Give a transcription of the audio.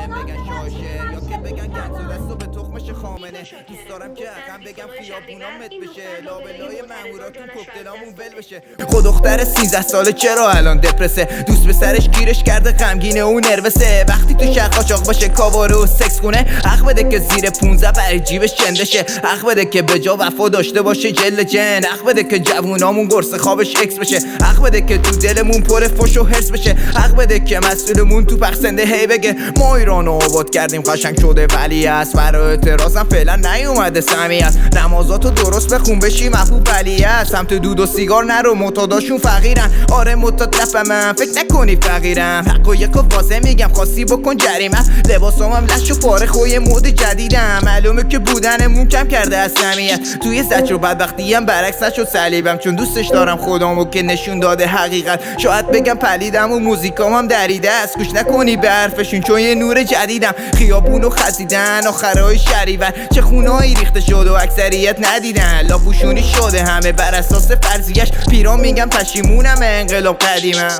بگن شاشه یا که بگن گنز دستو به تخمش خامنه. دوست دارم که حقم بگم خیابونا مت بشه، لابلای ماموراتون کوکتلامون ول بشه. خود دختر 13 ساله چرا الان دپرسه؟ دوست به سرش گیرش کرده غمگینه و نروسه. وقتی تو شهر قاچاق باشه کاواره و سکس کنه، حق بده که زیر 15 برای جیبش چنده شه. حق بده که به جا وفا داشته باشه جل جن. حق بده که جوونامون قرص خوابش اکس بشه. حق بده که تو دلمون پر فش و حرص بشه. حق بده که مسئولمون تو پخسنده هی بگه ما ایرانو آباد کردیم قشنگ شده ولی است. برای اعتراضم فعلا نیومده سمی است. نمازاتو درست بخون بشی محبوب ولی است. سمت دود و سیگار نرو معتاداشون فقیرن. آره معتاد من فکر نکنی فقیرم. حقایقو واضح میگم خواستی بکن جریمه. لباسامم لش و پاره خوی مود جدیدم. معلومه که بودنمون کم کرده از سمیت. توی زجر و بدبختیم برعکس نشد صلیبم، چون دوستش دارم خودمو که نشون داده حقیقت. شاید بگم پلیدم و موزیکامم دریده است. گوش نکنی به حرفشون چون یه نور جدیدم. خیابونو خزیدن آخرای شهریور، چه خونایی ریخته شد و اکثریت ندیدن. لاپوشونی شده همه بر اساس فرضیش. پیران میگم پشیمونم انقلاب قدیمم.